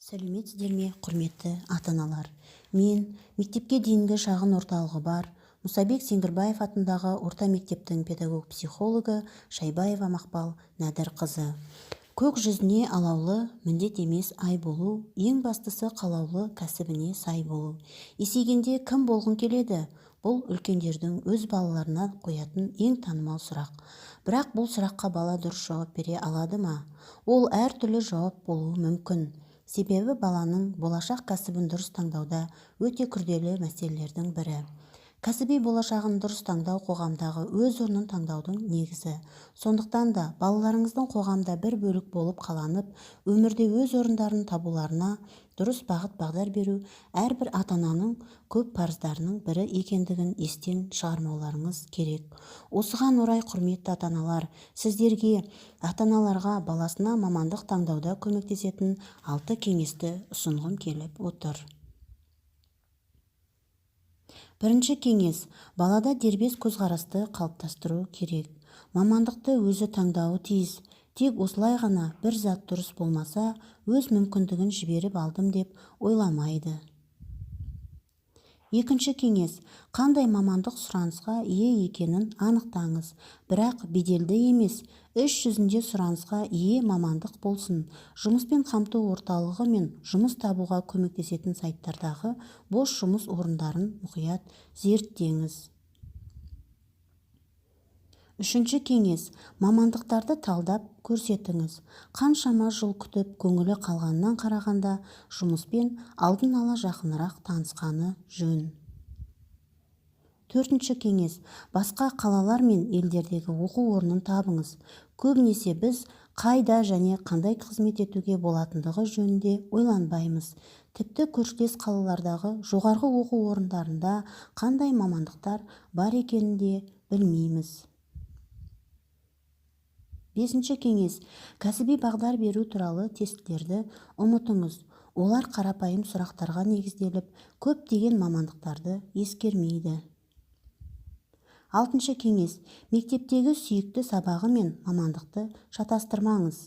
Сәлеметсіздер ме, құрметті ата-аналар? Мен мектепке дейінгі шағын орталығы бар Мұсабек Сеңгірбаев атындағы орта мектептің педагог-психологы Шайбаева Мақпал Нәдірқызы. Көк жүзіне алаулы міндет емес ай болу, ең бастысы қалаулы кәсібіне сай болу. Есейгенде кім болғың келеді? Бұл үлкендердің өз балаларына қоятын ең танымал сұрақ. Бірақ бұл сұраққа бала дұрыс жауап бере алады ма? Ол әртүрлі жауап болуы мүмкін. Себебі баланың болашақ кәсібін дұрыс таңдауда өте күрделі мәселелердің бірі. Кәсіби болашағын дұрыс таңдау қоғамдағы өз орнын таңдаудың негізі. Сондықтан да балаларыңыздың қоғамда бір бөлік болып қаланып, өмірде өз орындарын табуларына дұрыс бағыт-бағдар беру әрбір ата-ананың көп парыздарының бірі екендігін естен шығармауларыңыз керек. Осыған орай, құрметті ата-аналар, сіздерге ата-аналарға баласына мамандық таңдауда көмектесетін 6 кеңесті ұсынғым келіп отыр. Бірінші кеңес: балада дербес көзқарасты қалыптастыру керек. Мамандықты өзі таңдауы тиіс. Тек осылай ғана бір зат дұрыс болмаса, өз мүмкіндігін жіберіп алдым деп ойламайды. Екінші кеңес: қандай мамандық сұранысқа ие екенін анықтаңыз. Бірақ беделді емес, іс жүзінде сұранысқа ие мамандық болсын. Жұмыспен қамту орталығы мен жұмыс табуға көмектесетін сайттардағы бос жұмыс орындарын мұқият зерттеңіз. Үшінші кеңес: мамандықтарды талдап көрсетіңіз. Қаншама жыл күтіп көңілі қалғаннан қарағанда, жұмыспен алдын ала жақынырақ танысқаны жөн. Төртінші кеңес: басқа қалалар мен елдердегі оқу орнын табыңыз. Көбінесе біз қайда және қандай қызмет етуге болатындығы жөнінде ойланбаймыз. Тіпті көршілес қалалардағы жоғарғы оқу орындарында қандай мамандықтар бар екенін де білмейміз. Бесінші кеңес: кәсіби бағдар беру туралы тестілерді ұмытыңыз. Олар қарапайым сұрақтарға негізделіп, көптеген мамандықтарды ескермейді. Алтыншы кеңес: мектептегі сүйікті сабағы мен мамандықты шатастырмаңыз.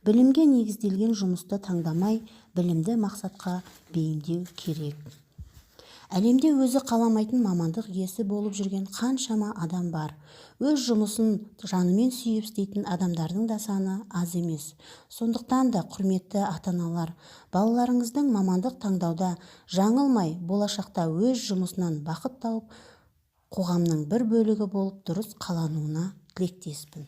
Білімге негізделген жұмысты таңдамай, білімді мақсатқа бейімдеу керек. Әлемде өзі қаламайтын мамандық иесі болып жүрген қаншама адам бар. Өз жұмысын жанымен сүйіп істейтін адамдардың да саны аз емес. Сондықтан да, құрметті ата-аналар, балаларыңыздың мамандық таңдауда жаңылмай, болашақта өз жұмысынан бақыт тауып, қоғамның бір бөлігі болып дұрыс қалануына тілектеспін.